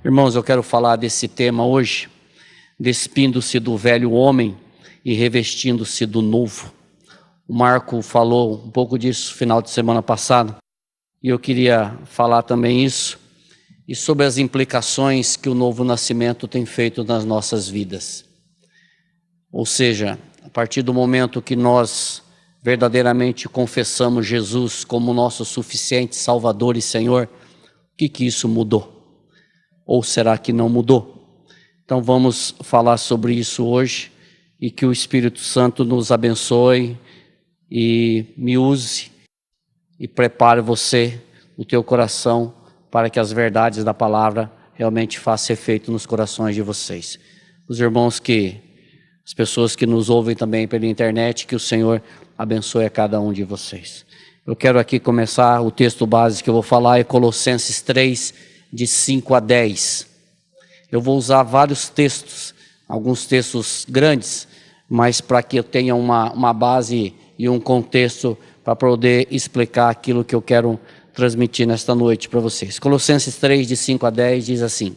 Irmãos, eu quero falar desse tema hoje, despindo-se do velho homem e revestindo-se do novo. O Marco falou um pouco disso no final de semana passado, e eu queria falar também isso, e sobre as implicações que o novo nascimento tem feito nas nossas vidas. Ou seja, a partir do momento que nós verdadeiramente confessamos Jesus como nosso suficiente Salvador e Senhor, o que isso mudou? Ou será que não mudou? Então vamos falar sobre isso hoje e que o Espírito Santo nos abençoe e me use e prepare você, o teu coração, para que as verdades da palavra realmente façam efeito nos corações de vocês. Os irmãos as pessoas que nos ouvem também pela internet, que o Senhor abençoe a cada um de vocês. Eu quero aqui começar, o texto básico que eu vou falar é Colossenses 3, de 5 a 10. Eu vou usar vários textos, alguns textos grandes, mas para que eu tenha uma base e um contexto para poder explicar aquilo que eu quero transmitir nesta noite para vocês. Colossenses 3, de 5 a 10, diz assim: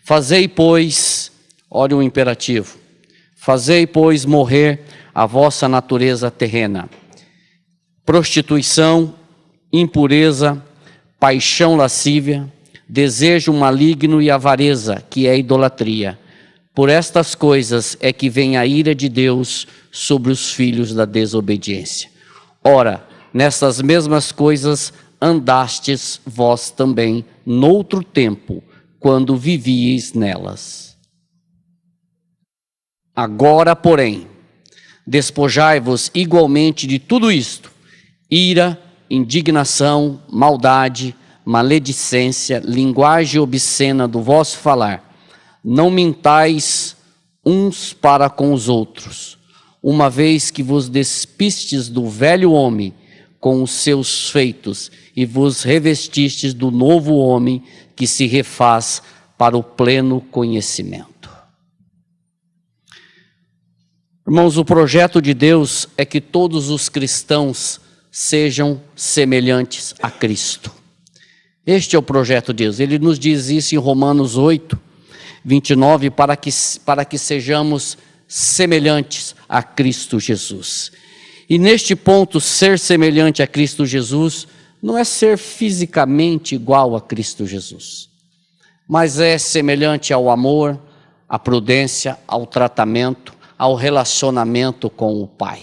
Fazei, pois, olha o imperativo, fazei, pois, morrer a vossa natureza terrena, prostituição, impureza, paixão lascívia, desejo maligno e avareza, que é idolatria. Por estas coisas é que vem a ira de Deus sobre os filhos da desobediência. Ora, nessas mesmas coisas andastes vós também noutro tempo, quando vivieis nelas. Agora, porém, despojai-vos igualmente de tudo isto: ira, indignação, maldade, maledicência, linguagem obscena do vosso falar. Não mintais uns para com os outros, uma vez que vos despistes do velho homem com os seus feitos e vos revestistes do novo homem que se refaz para o pleno conhecimento. Irmãos, o projeto de Deus é que todos os cristãos sejam semelhantes a Cristo. Este é o projeto de Deus. Ele nos diz isso em Romanos 8, 29, para que sejamos semelhantes a Cristo Jesus. E neste ponto, ser semelhante a Cristo Jesus não é ser fisicamente igual a Cristo Jesus, mas é semelhante ao amor, à prudência, ao tratamento, ao relacionamento com o Pai,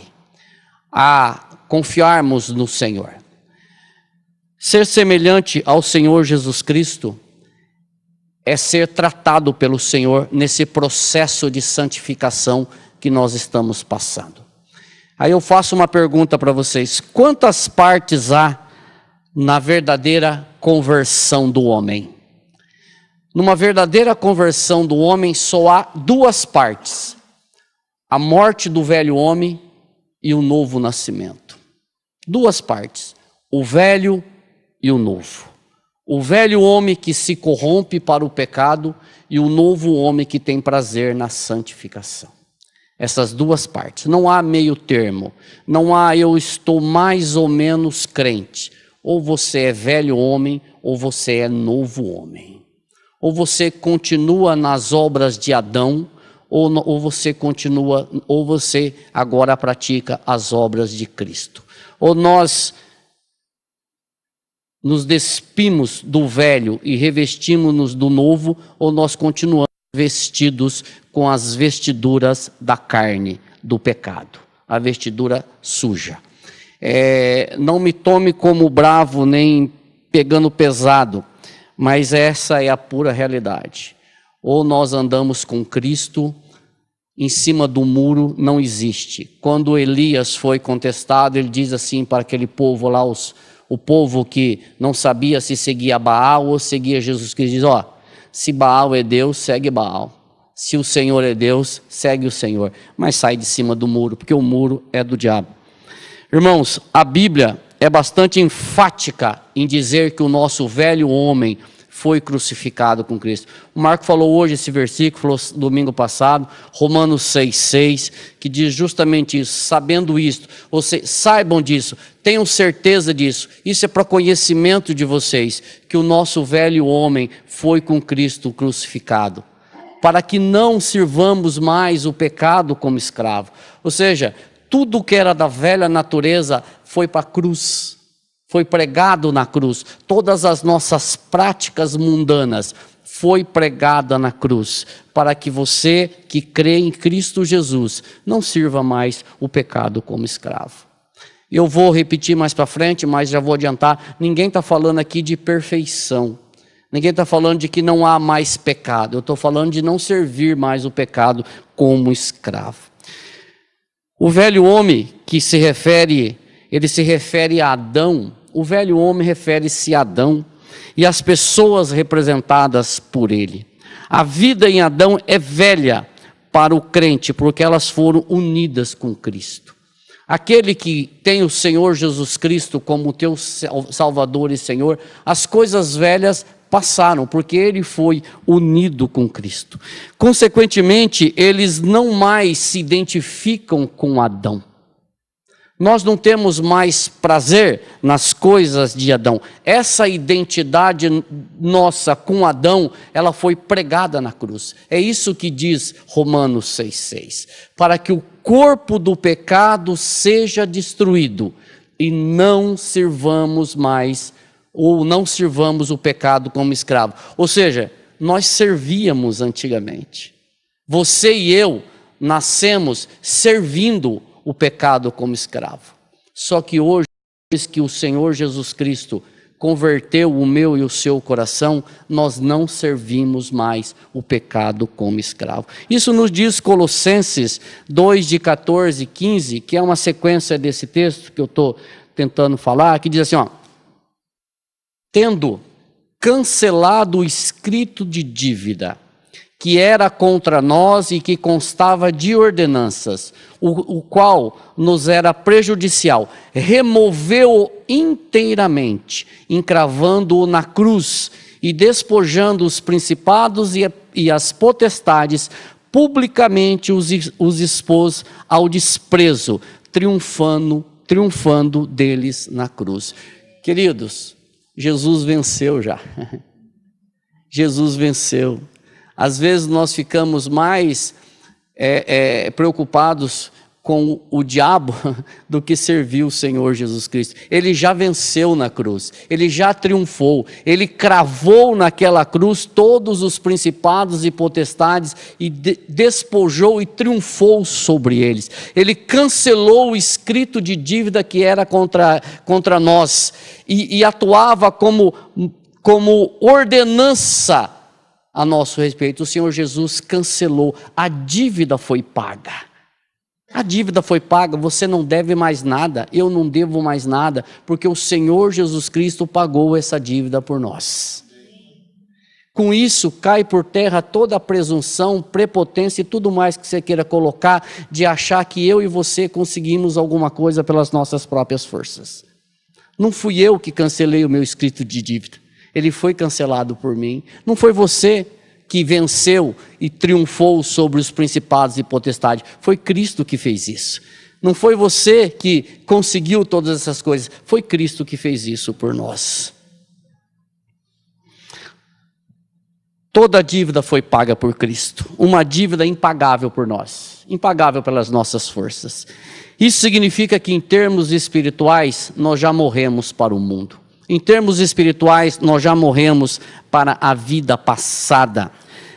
a confiarmos no Senhor. Ser semelhante ao Senhor Jesus Cristo é ser tratado pelo Senhor nesse processo de santificação que nós estamos passando. Aí eu faço uma pergunta para vocês: quantas partes há na verdadeira conversão do homem? Numa verdadeira conversão do homem só há duas partes: a morte do velho homem e o novo nascimento. Duas partes: o velho e o novo. O velho homem que se corrompe para o pecado e o novo homem que tem prazer na santificação. Essas duas partes. Não há meio termo. Não há eu estou mais ou menos crente. Ou você é velho homem ou você é novo homem. Ou você continua nas obras de Adão ou você continua, ou você agora pratica as obras de Cristo. Ou nós nos despimos do velho e revestimos-nos do novo, ou nós continuamos vestidos com as vestiduras da carne, do pecado, a vestidura suja. Não me tome como bravo, nem pegando pesado, mas essa é a pura realidade. Ou nós andamos com Cristo, em cima do muro não existe. Quando Elias foi contestado, ele diz assim para aquele povo lá, o povo que não sabia se seguia Baal ou seguia Jesus Cristo, diz: se Baal é Deus, segue Baal. Se o Senhor é Deus, segue o Senhor. Mas sai de cima do muro, porque o muro é do diabo. Irmãos, a Bíblia é bastante enfática em dizer que o nosso velho homem foi crucificado com Cristo. O Marco falou hoje esse versículo, falou domingo passado, Romanos 6,6, que diz justamente isso, sabendo isto, vocês saibam disso, tenham certeza disso, isso é para conhecimento de vocês, que o nosso velho homem foi com Cristo crucificado, para que não sirvamos mais o pecado como escravo. Ou seja, tudo que era da velha natureza foi para a cruz, foi pregado na cruz. Todas as nossas práticas mundanas foi pregada na cruz, para que você que crê em Cristo Jesus não sirva mais o pecado como escravo. Eu vou repetir mais para frente, mas já vou adiantar, ninguém está falando aqui de perfeição. Ninguém está falando de que não há mais pecado. Eu estou falando de não servir mais o pecado como escravo. O velho homem que se refere, ele se refere a Adão. O velho homem refere-se a Adão e as pessoas representadas por ele. A vida em Adão é velha para o crente, porque elas foram unidas com Cristo. Aquele que tem o Senhor Jesus Cristo como teu Salvador e Senhor, as coisas velhas passaram, porque ele foi unido com Cristo. Consequentemente, eles não mais se identificam com Adão. Nós não temos mais prazer nas coisas de Adão. Essa identidade nossa com Adão, ela foi pregada na cruz. É isso que diz Romanos 6,6. Para que o corpo do pecado seja destruído e não sirvamos mais, ou não sirvamos o pecado como escravo. Ou seja, nós servíamos antigamente. Você e eu nascemos servindo o pecado como escravo. Só que hoje, que o Senhor Jesus Cristo converteu o meu e o seu coração, nós não servimos mais o pecado como escravo. Isso nos diz Colossenses 2, de 14 e 15, que é uma sequência desse texto que eu estou tentando falar, que diz assim, ó, tendo cancelado o escrito de dívida, que era contra nós e que constava de ordenanças, o qual nos era prejudicial, removeu-o inteiramente, encravando-o na cruz e despojando os principados e as potestades, publicamente os expôs ao desprezo, triunfando deles na cruz. Queridos, Jesus venceu já. Jesus venceu. Às vezes nós ficamos mais preocupados com o diabo do que servir o Senhor Jesus Cristo. Ele já venceu na cruz, ele já triunfou, ele cravou naquela cruz todos os principados e potestades e despojou e triunfou sobre eles. Ele cancelou o escrito de dívida que era contra nós e atuava como ordenança a nosso respeito. O Senhor Jesus cancelou, a dívida foi paga. A dívida foi paga, você não deve mais nada, eu não devo mais nada, porque o Senhor Jesus Cristo pagou essa dívida por nós. Com isso, cai por terra toda a presunção, prepotência e tudo mais que você queira colocar, de achar que eu e você conseguimos alguma coisa pelas nossas próprias forças. Não fui eu que cancelei o meu escrito de dívida. Ele foi cancelado por mim. Não foi você que venceu e triunfou sobre os principados e potestades. Foi Cristo que fez isso. Não foi você que conseguiu todas essas coisas. Foi Cristo que fez isso por nós. Toda a dívida foi paga por Cristo. Uma dívida impagável por nós. Impagável pelas nossas forças. Isso significa que em termos espirituais, nós já morremos para o mundo. Em termos espirituais, nós já morremos para a vida passada,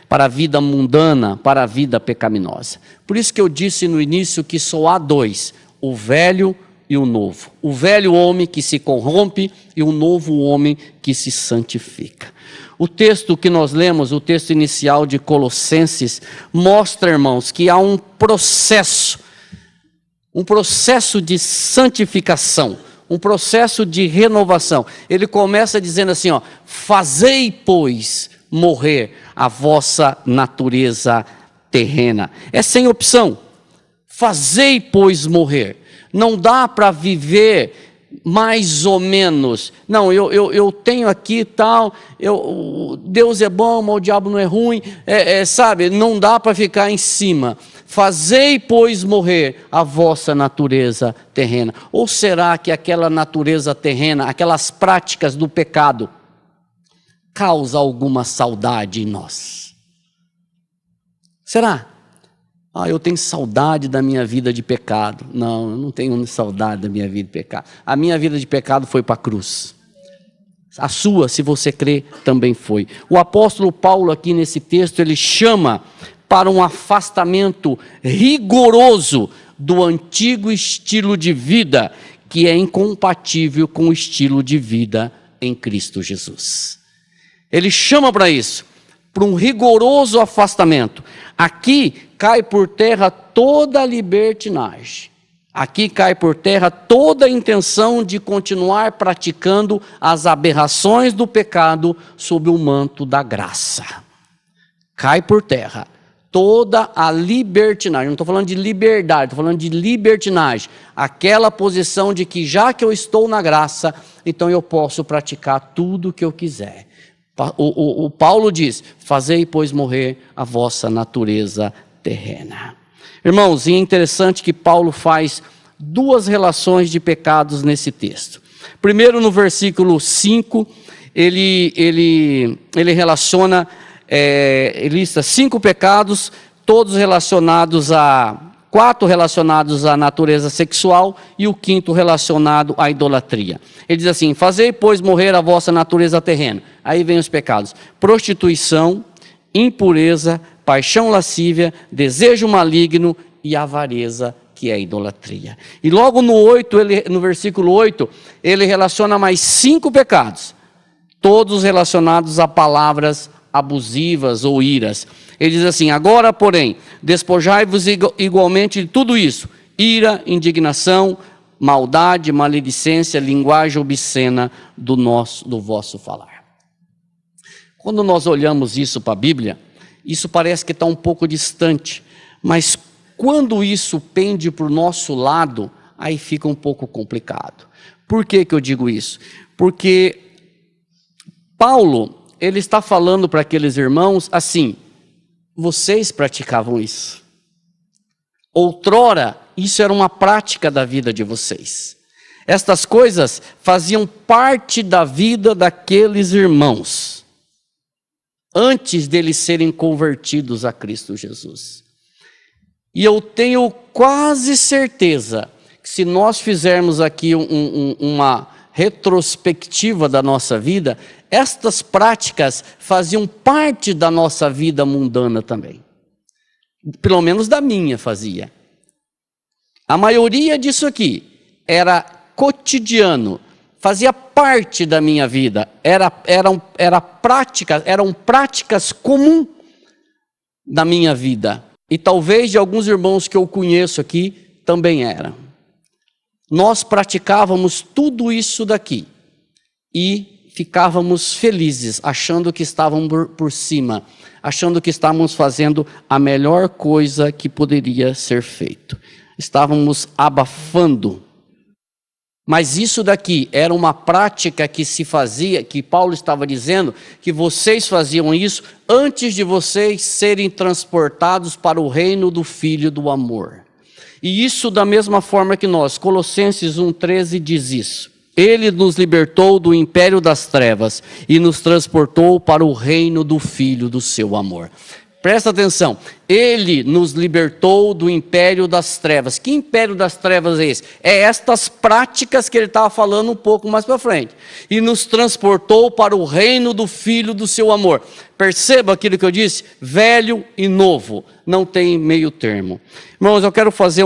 para a vida mundana, para a vida pecaminosa. Por isso que eu disse no início que só há dois, o velho e o novo. O velho homem que se corrompe e o novo homem que se santifica. O texto que nós lemos, o texto inicial de Colossenses, mostra, irmãos, que há um processo de santificação, um processo de renovação. Ele começa dizendo assim, ó, fazei, pois, morrer a vossa natureza terrena. É sem opção. Fazei, pois, morrer. Não dá para viver mais ou menos. Não, eu tenho aqui tal, Deus é bom, mas o diabo não é ruim, sabe, não dá para ficar em cima. Fazei, pois, morrer a vossa natureza terrena. Ou será que aquela natureza terrena, aquelas práticas do pecado, causa alguma saudade em nós? Será? Eu tenho saudade da minha vida de pecado. Não, eu não tenho saudade da minha vida de pecado. A minha vida de pecado foi para a cruz. A sua, se você crê, também foi. O apóstolo Paulo aqui nesse texto, ele chama para um afastamento rigoroso do antigo estilo de vida, que é incompatível com o estilo de vida em Cristo Jesus. Ele chama para isso, para um rigoroso afastamento. Aqui cai por terra toda a libertinagem. Aqui cai por terra toda a intenção de continuar praticando as aberrações do pecado sob o manto da graça. Cai por terra toda a libertinagem. Não estou falando de liberdade, estou falando de libertinagem. Aquela posição de que já que eu estou na graça, então eu posso praticar tudo o que eu quiser. O Paulo diz, fazei, pois, morrer a vossa natureza terrena. Irmãos, e é interessante que Paulo faz duas relações de pecados nesse texto. Primeiro, no versículo 5, ele relaciona, ele lista 5 pecados, todos relacionados quatro relacionados à natureza sexual e o quinto relacionado à idolatria. Ele diz assim, fazei, pois, morrer a vossa natureza terrena. Aí vem os pecados, prostituição, impureza, paixão lascívia, desejo maligno e avareza, que é a idolatria. E logo no versículo 8, ele relaciona mais 5 pecados, todos relacionados a palavras abusivas ou iras. Ele diz assim, agora, porém, despojai-vos igualmente de tudo isso, ira, indignação, maldade, maledicência, linguagem obscena do vosso falar. Quando nós olhamos isso para a Bíblia, isso parece que está um pouco distante, mas quando isso pende para o nosso lado, aí fica um pouco complicado. Por que eu digo isso? Porque Paulo, ele está falando para aqueles irmãos assim, vocês praticavam isso. Outrora, isso era uma prática da vida de vocês. Estas coisas faziam parte da vida daqueles irmãos, antes deles serem convertidos a Cristo Jesus. E eu tenho quase certeza que se nós fizermos aqui uma retrospectiva da nossa vida, estas práticas faziam parte da nossa vida mundana também. Pelo menos da minha fazia. A maioria disso aqui era cotidiano, fazia parte da minha vida, eram práticas comuns da minha vida. E talvez de alguns irmãos que eu conheço aqui também eram. Nós praticávamos tudo isso daqui e ficávamos felizes, achando que estávamos por cima, achando que estávamos fazendo a melhor coisa que poderia ser feito. Estávamos abafando. Mas isso daqui era uma prática que se fazia, que Paulo estava dizendo, que vocês faziam isso antes de vocês serem transportados para o reino do Filho do amor. E isso da mesma forma que nós, Colossenses 1,13 diz isso. Ele nos libertou do império das trevas e nos transportou para o reino do Filho do seu amor. Presta atenção, ele nos libertou do império das trevas. Que império das trevas é esse? É estas práticas que ele estava falando um pouco mais para frente. E nos transportou para o reino do Filho do seu amor. Perceba aquilo que eu disse? Velho e novo, não tem meio termo. Irmãos, eu quero fazer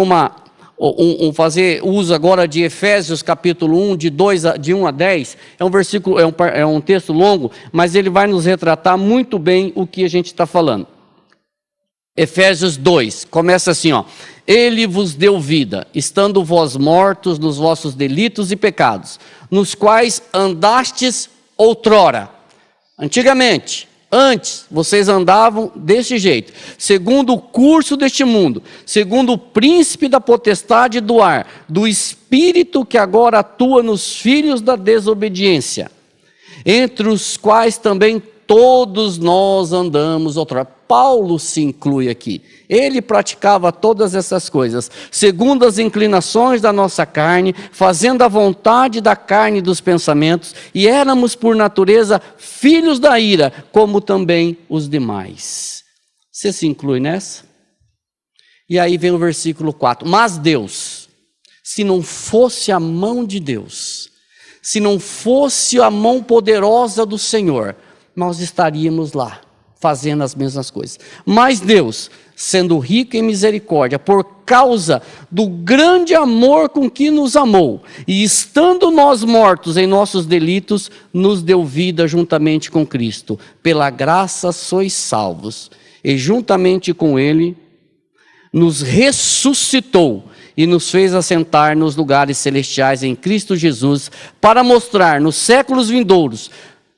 fazer uso agora de Efésios capítulo 1, de 1 a 10. É um versículo, é um texto longo, mas ele vai nos retratar muito bem o que a gente está falando. Efésios 2, começa assim, ó. Ele vos deu vida, estando vós mortos nos vossos delitos e pecados, nos quais andastes outrora. Antigamente, Antes, vocês andavam deste jeito, segundo o curso deste mundo, segundo o príncipe da potestade do ar, do espírito que agora atua nos filhos da desobediência, entre os quais também todos nós andamos outrora. Paulo se inclui aqui. Ele praticava todas essas coisas, segundo as inclinações da nossa carne, fazendo a vontade da carne e dos pensamentos, e éramos por natureza filhos da ira, como também os demais. Você se inclui nessa? E aí vem o versículo 4. Mas Deus, se não fosse a mão de Deus, se não fosse a mão poderosa do Senhor, nós estaríamos lá, fazendo as mesmas coisas. Mas Deus, sendo rico em misericórdia, por causa do grande amor com que nos amou, e estando nós mortos em nossos delitos, nos deu vida juntamente com Cristo. Pela graça sois salvos, e juntamente com Ele nos ressuscitou e nos fez assentar nos lugares celestiais em Cristo Jesus, para mostrar nos séculos vindouros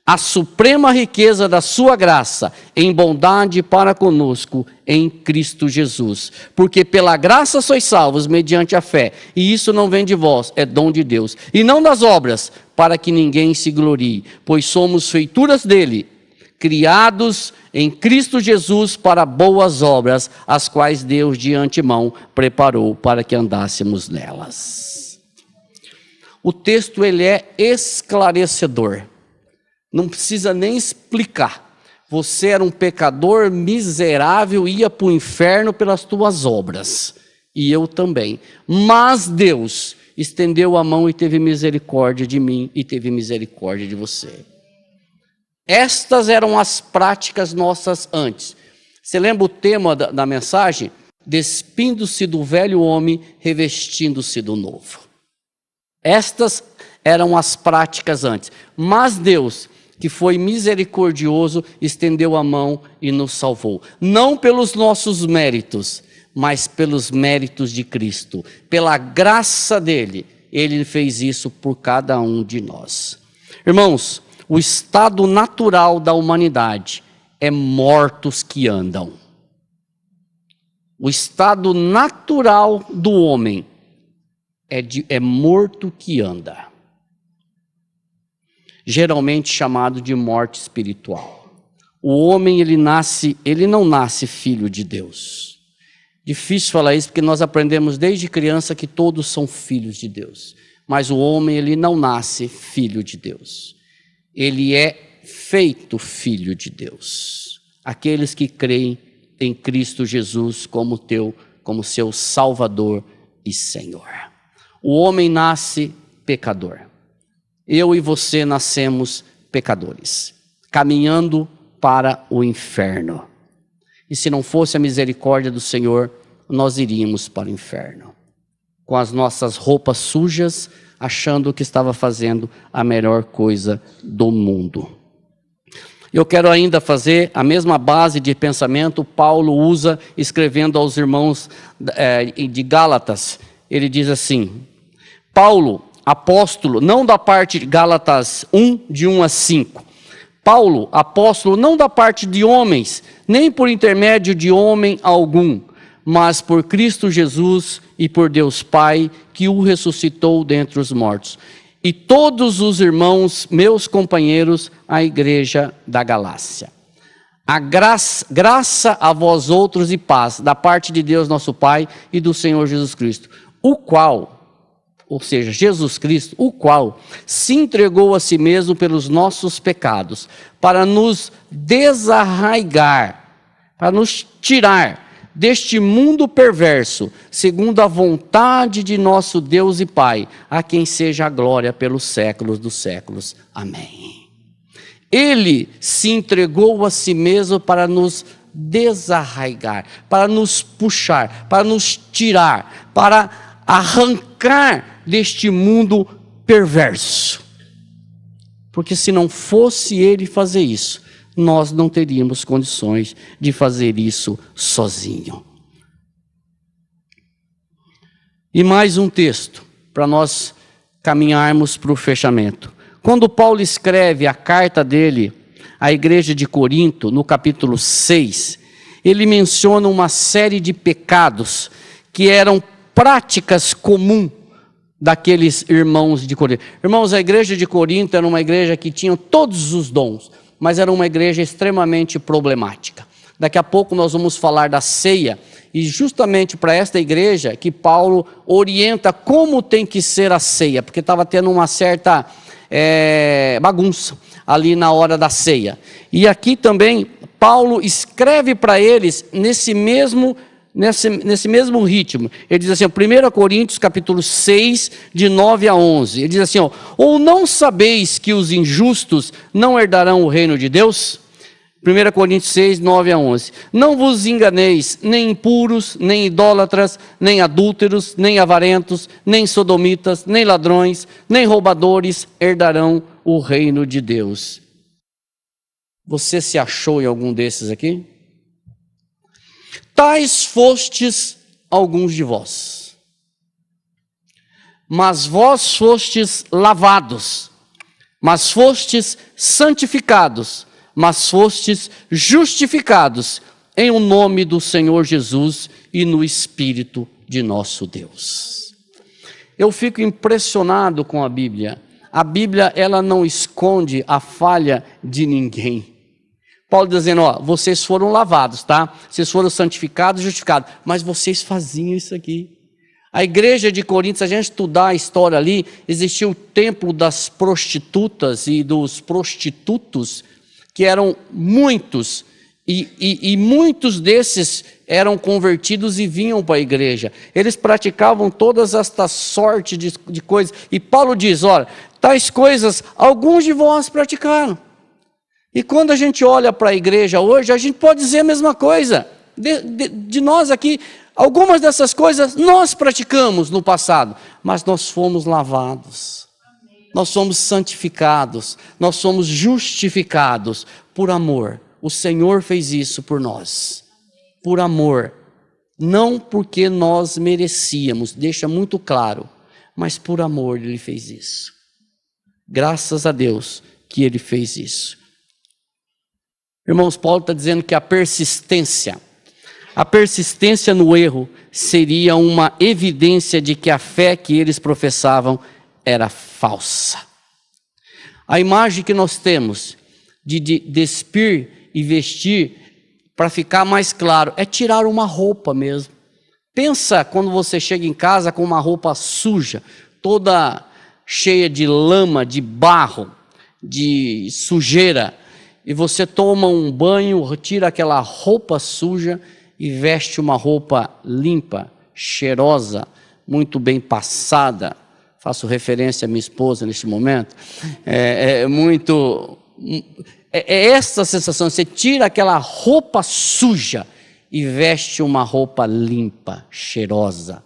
a suprema riqueza da sua graça, em bondade para conosco, em Cristo Jesus. Porque pela graça sois salvos, mediante a fé, e isso não vem de vós, é dom de Deus, e não das obras, para que ninguém se glorie, pois somos feituras dele, criados em Cristo Jesus para boas obras, as quais Deus de antemão preparou para que andássemos nelas. O texto ele é esclarecedor. Não precisa nem explicar. Você era um pecador miserável, ia para o inferno pelas tuas obras. E eu também. Mas Deus estendeu a mão e teve misericórdia de mim e teve misericórdia de você. Estas eram as práticas nossas antes. Você lembra o tema da mensagem? Despindo-se do velho homem, revestindo-se do novo. Estas eram as práticas antes. Mas Deus, que foi misericordioso, estendeu a mão e nos salvou. Não pelos nossos méritos, mas pelos méritos de Cristo. Pela graça dele, ele fez isso por cada um de nós. Irmãos, o estado natural da humanidade é mortos que andam. O estado natural do homem é morto que anda. Geralmente chamado de morte espiritual. O homem ele não nasce filho de Deus. Difícil falar isso porque nós aprendemos desde criança que todos são filhos de Deus. Mas o homem ele não nasce filho de Deus. Ele é feito filho de Deus. Aqueles que creem em Cristo Jesus como seu Salvador e Senhor. O homem nasce pecador. Eu e você nascemos pecadores, caminhando para o inferno. E se não fosse a misericórdia do Senhor, nós iríamos para o inferno. Com as nossas roupas sujas, achando que estava fazendo a melhor coisa do mundo. Eu quero ainda fazer a mesma base de pensamento, Paulo usa escrevendo aos irmãos de Gálatas. Ele diz assim, Paulo, apóstolo, não da parte de Gálatas 1, de 1 a 5. Paulo, apóstolo, não da parte de homens, nem por intermédio de homem algum, mas por Cristo Jesus e por Deus Pai, que o ressuscitou dentre os mortos. E todos os irmãos, meus companheiros, a igreja da Galácia. A graça a vós outros e paz, da parte de Deus nosso Pai e do Senhor Jesus Cristo, o qual... ou seja, Jesus Cristo, o qual se entregou a si mesmo pelos nossos pecados, para nos desarraigar, para nos tirar deste mundo perverso, segundo a vontade de nosso Deus e Pai, a quem seja a glória pelos séculos dos séculos. Amém. Ele se entregou a si mesmo para nos desarraigar, para nos puxar, para nos tirar, para arrancar deste mundo perverso. Porque se não fosse ele fazer isso, nós não teríamos condições de fazer isso sozinho. E mais um texto, para nós caminharmos para o fechamento. Quando Paulo escreve a carta dele à igreja de Corinto, no capítulo 6, ele menciona uma série de pecados que eram práticas comuns daqueles irmãos de Corinto. Irmãos, a igreja de Corinto era uma igreja que tinha todos os dons, mas era uma igreja extremamente problemática. Daqui a pouco nós vamos falar da ceia, e justamente para esta igreja que Paulo orienta como tem que ser a ceia, porque estava tendo uma certa bagunça ali na hora da ceia. E aqui também Paulo escreve para eles nesse mesmo ritmo. Ele diz assim, 1 Coríntios capítulo 6, de 9 a 11, ele diz assim, ou não sabeis que os injustos não herdarão o reino de Deus? 1 Coríntios 6, 9 a 11. Não vos enganeis, nem impuros, nem idólatras, nem adúlteros, nem avarentos, nem sodomitas, nem ladrões, nem roubadores herdarão o reino de Deus. Você se achou em algum desses aqui? Tais fostes alguns de vós, mas vós fostes lavados, mas fostes santificados, mas fostes justificados em o nome do Senhor Jesus e no Espírito de nosso Deus. Eu fico impressionado com a Bíblia. A Bíblia, ela não esconde a falha de ninguém. Paulo dizendo, vocês foram lavados, tá? Vocês foram santificados, justificados, mas vocês faziam isso aqui. A igreja de Corinto, se a gente estudar a história ali, existia o templo das prostitutas e dos prostitutos, que eram muitos, e muitos desses eram convertidos e vinham para a igreja. Eles praticavam todas esta sorte de coisas. E Paulo diz, olha, tais coisas alguns de vós praticaram. E quando a gente olha para a igreja hoje, a gente pode dizer a mesma coisa. De nós aqui, algumas dessas coisas nós praticamos no passado, mas nós fomos lavados. Nós somos santificados, nós somos justificados por amor. O Senhor fez isso por nós, por amor. Não porque nós merecíamos, deixa muito claro, mas por amor Ele fez isso. Graças a Deus que Ele fez isso. Irmãos, Paulo está dizendo que a persistência no erro seria uma evidência de que a fé que eles professavam era falsa. A imagem que nós temos de despir e vestir, para ficar mais claro, é tirar uma roupa mesmo. Pensa quando você chega em casa com uma roupa suja, toda cheia de lama, de barro, de sujeira, e você toma um banho, tira aquela roupa suja e veste uma roupa limpa, cheirosa, muito bem passada. Faço referência à minha esposa neste momento. É essa sensação, você tira aquela roupa suja e veste uma roupa limpa, cheirosa.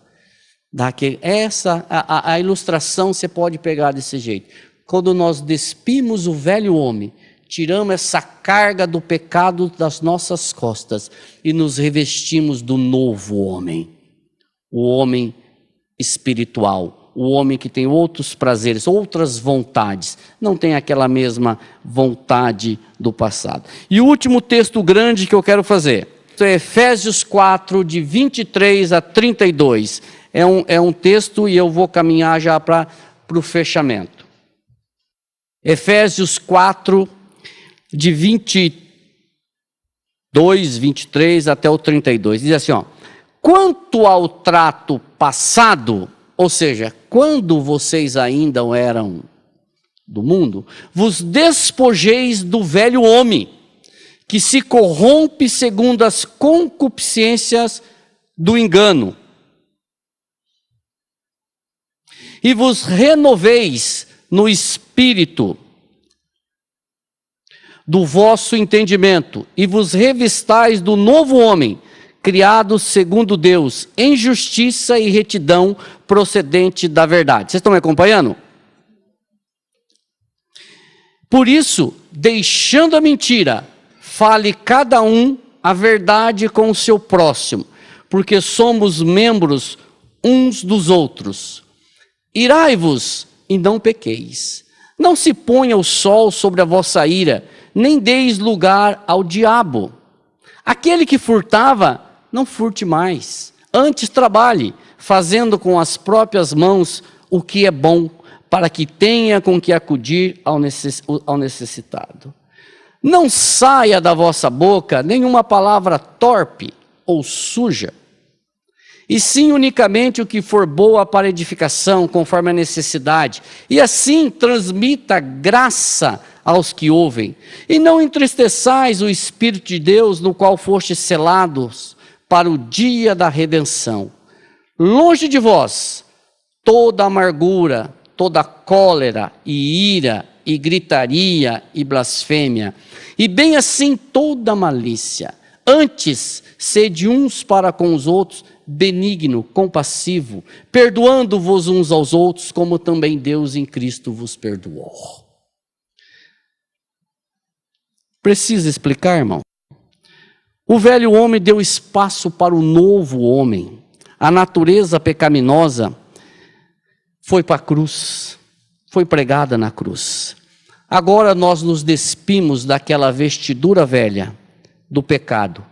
A ilustração você pode pegar desse jeito. Quando nós despimos o velho homem, tiramos essa carga do pecado das nossas costas e nos revestimos do novo homem, o homem espiritual, o homem que tem outros prazeres, outras vontades, não tem aquela mesma vontade do passado. E o último texto grande que eu quero fazer, é Efésios 4, de 23 a 32. É um texto e eu vou caminhar já para o fechamento. Efésios 4, de 22, 23 até o 32. Diz assim, quanto ao trato passado, ou seja, quando vocês ainda eram do mundo, vos despojeis do velho homem, que se corrompe segundo as concupiscências do engano, e vos renoveis no espírito do vosso entendimento, e vos revistais do novo homem, criado segundo Deus, em justiça e retidão procedente da verdade. Vocês estão me acompanhando? Por isso, deixando a mentira, fale cada um a verdade com o seu próximo, porque somos membros uns dos outros. Irai-vos e não pequeis. Não se ponha o sol sobre a vossa ira, nem deis lugar ao diabo. Aquele que furtava, não furte mais. Antes trabalhe, fazendo com as próprias mãos o que é bom, para que tenha com que acudir ao necessitado. Não saia da vossa boca nenhuma palavra torpe ou suja, e sim unicamente o que for boa para edificação, conforme a necessidade, e assim transmita graça aos que ouvem. E não entristeçais o Espírito de Deus, no qual fostes selados para o dia da redenção. Longe de vós toda amargura, toda cólera e ira, e gritaria e blasfêmia, e bem assim toda malícia. Antes, sede uns para com os outros benigno, compassivo, perdoando-vos uns aos outros, como também Deus em Cristo vos perdoou. Precisa explicar, irmão? O velho homem deu espaço para o novo homem. A natureza pecaminosa foi para a cruz, foi pregada na cruz. Agora nós nos despimos daquela vestidura velha do pecado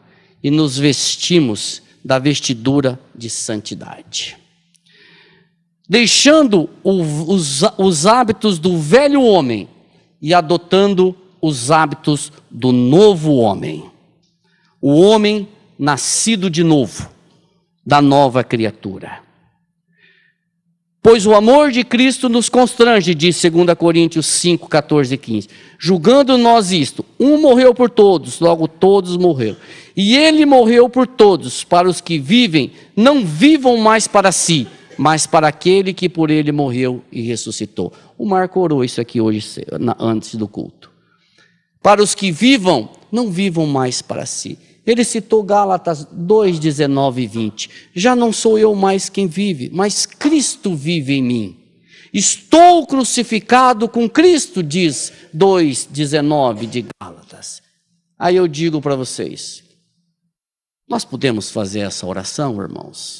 e nos vestimos da vestidura de santidade. Deixando os hábitos do velho homem e adotando os hábitos do novo homem. O homem nascido de novo, da nova criatura. Pois o amor de Cristo nos constrange, diz 2 Coríntios 5, 14 e 15. Julgando nós isto, um morreu por todos, logo todos morreram. E ele morreu por todos, para os que vivem, não vivam mais para si, mas para aquele que por ele morreu e ressuscitou. O Marco orou isso aqui hoje, antes do culto. Para os que vivam, não vivam mais para si. Ele citou Gálatas 2, 19 e 20. Já não sou eu mais quem vive, mas Cristo vive em mim. Estou crucificado com Cristo, diz 2, 19 de Gálatas. Aí eu digo para vocês, nós podemos fazer essa oração, irmãos?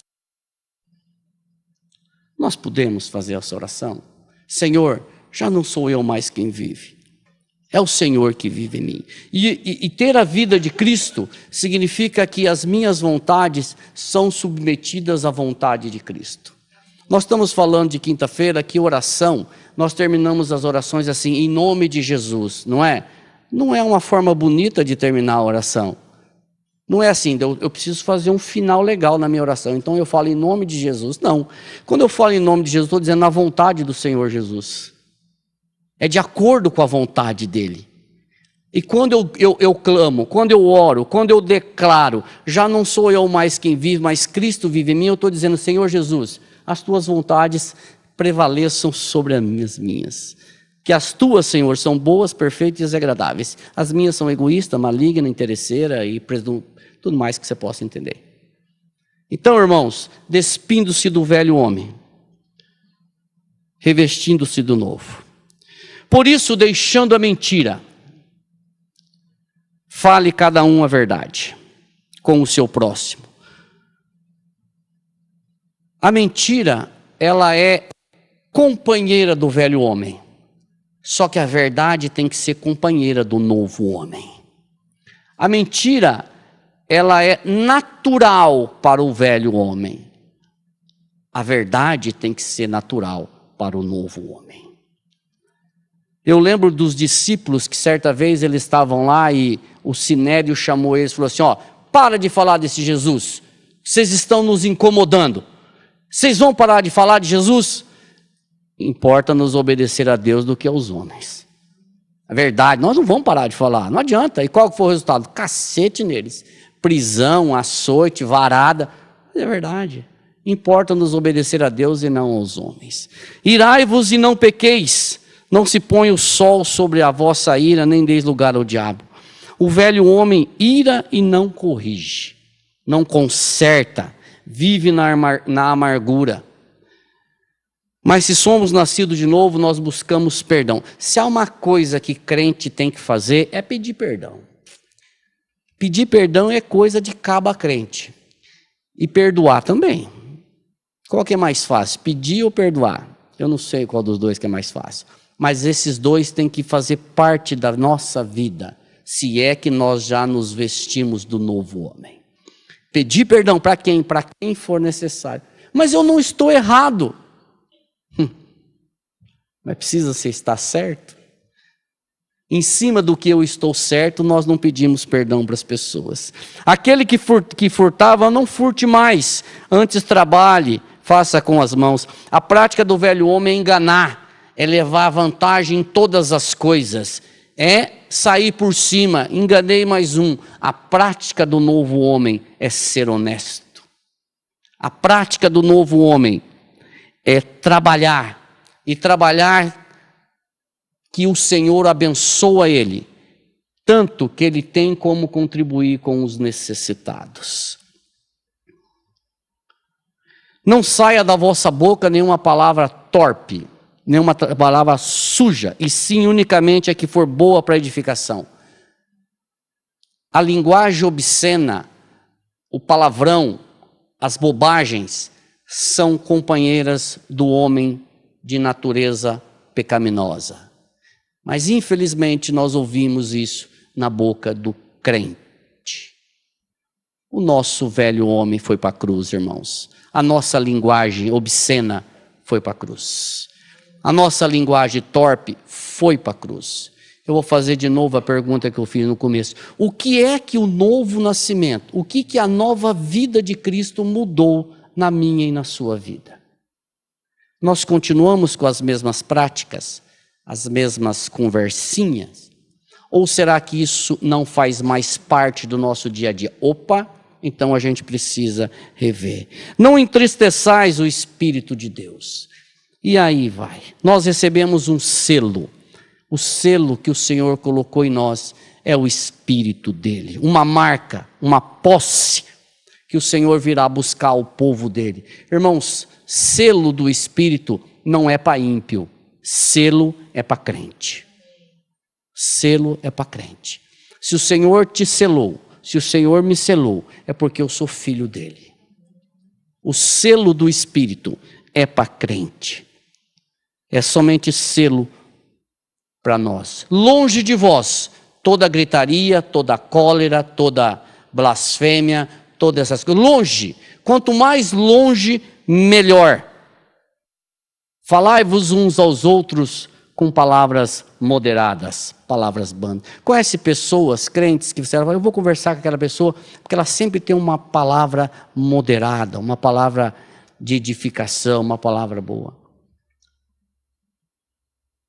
Nós podemos fazer essa oração? Senhor, já não sou eu mais quem vive. É o Senhor que vive em mim. E ter a vida de Cristo significa que as minhas vontades são submetidas à vontade de Cristo. Nós estamos falando de quinta-feira que oração, nós terminamos as orações assim, em nome de Jesus, não é? Não é uma forma bonita de terminar a oração. Não é assim, eu preciso fazer um final legal na minha oração, então eu falo em nome de Jesus. Não, quando eu falo em nome de Jesus, estou dizendo na vontade do Senhor Jesus. É de acordo com a vontade dele. E quando eu clamo, quando eu oro, quando eu declaro, já não sou eu mais quem vive, mas Cristo vive em mim, eu estou dizendo, Senhor Jesus, as tuas vontades prevaleçam sobre as minhas. Que as tuas, Senhor, são boas, perfeitas e agradáveis. As minhas são egoísta, maligna, interesseira e tudo mais que você possa entender. Então, irmãos, despindo-se do velho homem, revestindo-se do novo. Por isso, deixando a mentira, fale cada um a verdade com o seu próximo. A mentira, ela é companheira do velho homem. Só que a verdade tem que ser companheira do novo homem. A mentira, ela é natural para o velho homem. A verdade tem que ser natural para o novo homem. Eu lembro dos discípulos que certa vez eles estavam lá e o Sinédrio chamou eles e falou assim, para de falar desse Jesus, vocês estão nos incomodando, vocês vão parar de falar de Jesus? Importa nos obedecer a Deus do que aos homens. É verdade, nós não vamos parar de falar, não adianta. E qual foi o resultado? Cacete neles, prisão, açoite, varada. É verdade, importa nos obedecer a Deus e não aos homens. Irai-vos e não pequeis. Não se põe o sol sobre a vossa ira, nem deis lugar ao diabo. O velho homem ira e não corrige, não conserta, vive na amargura. Mas se somos nascidos de novo, nós buscamos perdão. Se há uma coisa que crente tem que fazer, é pedir perdão. Pedir perdão é coisa de caba crente. E perdoar também. Qual que é mais fácil, pedir ou perdoar? Eu não sei qual dos dois que é mais fácil. Mas esses dois têm que fazer parte da nossa vida, se é que nós já nos vestimos do novo homem. Pedir perdão para quem? Para quem for necessário. Mas eu não estou errado. Mas precisa você estar certo? Em cima do que eu estou certo, nós não pedimos perdão para as pessoas. Aquele que furtava, não furte mais. Antes trabalhe, faça com as mãos. A prática do velho homem é enganar, é levar vantagem em todas as coisas. É sair por cima, enganei mais um. A prática do novo homem é ser honesto. A prática do novo homem é trabalhar. E trabalhar que o Senhor abençoa ele, tanto que ele tem como contribuir com os necessitados. Não saia da vossa boca nenhuma palavra torpe, nenhuma palavra suja, e sim unicamente a que for boa para edificação. A linguagem obscena, o palavrão, as bobagens, são companheiras do homem de natureza pecaminosa. Mas infelizmente nós ouvimos isso na boca do crente. O nosso velho homem foi para a cruz, irmãos. A nossa linguagem obscena foi para a cruz. A nossa linguagem torpe foi para a cruz. Eu vou fazer de novo a pergunta que eu fiz no começo. O que é que o novo nascimento, o que a nova vida de Cristo mudou na minha e na sua vida? Nós continuamos com as mesmas práticas, as mesmas conversinhas? Ou será que isso não faz mais parte do nosso dia a dia? Opa, então a gente precisa rever. Não entristeçais o Espírito de Deus. E aí vai. Nós recebemos um selo. O selo que o Senhor colocou em nós é o Espírito dele. Uma marca, uma posse que o Senhor virá buscar o povo dele. Irmãos, selo do Espírito não é para ímpio. Selo é para crente. Selo é para crente. Se o Senhor te selou, se o Senhor me selou, é porque eu sou filho dele. O selo do Espírito é para crente. É somente selo para nós. Longe de vós toda gritaria, toda cólera, toda blasfêmia, todas essas coisas. Longe. Quanto mais longe, melhor. Falai-vos uns aos outros com palavras moderadas, palavras bandas. Conhece pessoas, crentes, que você fala, eu vou conversar com aquela pessoa, porque ela sempre tem uma palavra moderada, uma palavra de edificação, uma palavra boa.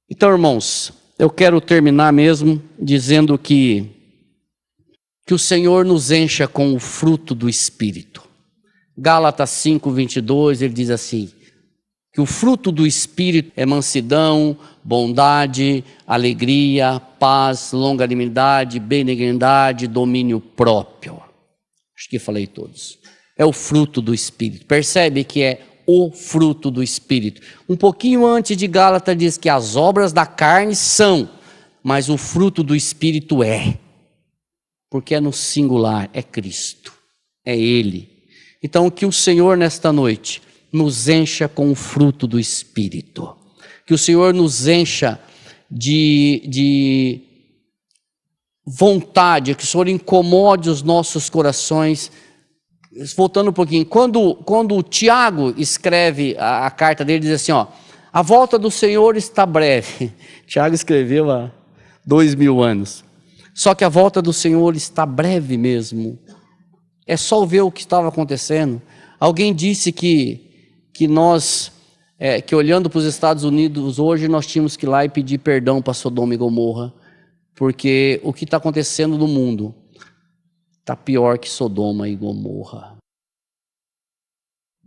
Então, irmãos, eu quero terminar mesmo dizendo que o Senhor nos encha com o fruto do Espírito. Gálatas 5:22, ele diz assim, que o fruto do Espírito é mansidão, bondade, alegria, paz, longanimidade, benignidade, domínio próprio. Acho que falei todos. É o fruto do Espírito. Percebe que é o fruto do Espírito. Um pouquinho antes de Gálatas diz que as obras da carne são, mas o fruto do Espírito é. Porque é no singular, é Cristo, é Ele. Então que o Senhor nesta noite nos encha com o fruto do Espírito. Que o Senhor nos encha de vontade, que o Senhor incomode os nossos corações. Voltando um pouquinho, quando o Tiago escreve a carta dele, diz assim, ó, a volta do Senhor está breve. Tiago escreveu há 2000 anos. Só que a volta do Senhor está breve mesmo. É só ver o que estava acontecendo. Alguém disse que nós, que olhando para os Estados Unidos hoje, nós tínhamos que ir lá e pedir perdão para Sodoma e Gomorra, porque o que está acontecendo no mundo está pior que Sodoma e Gomorra.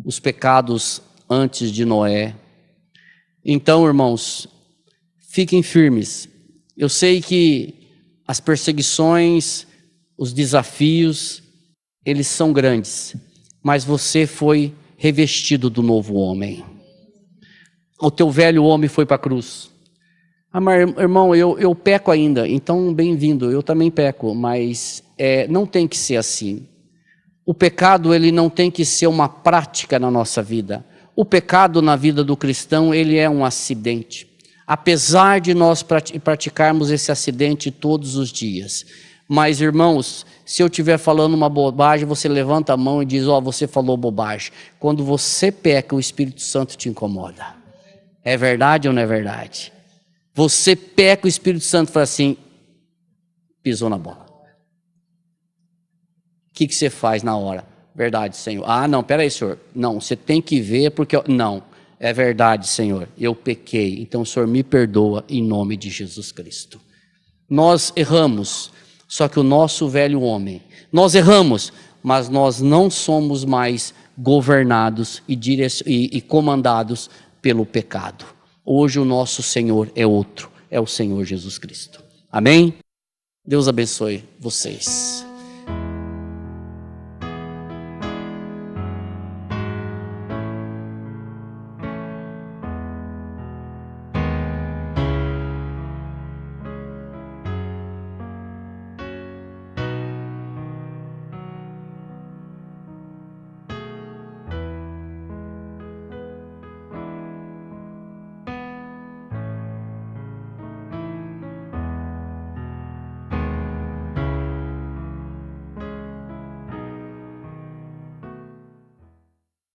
Os pecados antes de Noé. Então, irmãos, fiquem firmes. Eu sei que as perseguições, os desafios, eles são grandes, mas você foi revestido do novo homem. O teu velho homem foi para a cruz. Ah, mas, irmão, eu peco ainda, então bem-vindo, eu também peco, mas não tem que ser assim. O pecado, ele não tem que ser uma prática na nossa vida. O pecado na vida do cristão, ele é um acidente. Apesar de nós praticarmos esse acidente todos os dias. Mas, irmãos, se eu estiver falando uma bobagem, você levanta a mão e diz, você falou bobagem. Quando você peca, o Espírito Santo te incomoda. É verdade ou não é verdade? Você peca, o Espírito Santo fala assim, pisou na bola. O que você faz na hora? Verdade, Senhor. Não, peraí, Senhor. Não, você tem que ver porque... Não, é verdade, Senhor. Eu pequei, então o Senhor me perdoa em nome de Jesus Cristo. Nós erramos, só que o nosso velho homem... Nós erramos, mas nós não somos mais governados e comandados pelo pecado. Hoje o nosso Senhor é outro, é o Senhor Jesus Cristo. Amém? Deus abençoe vocês.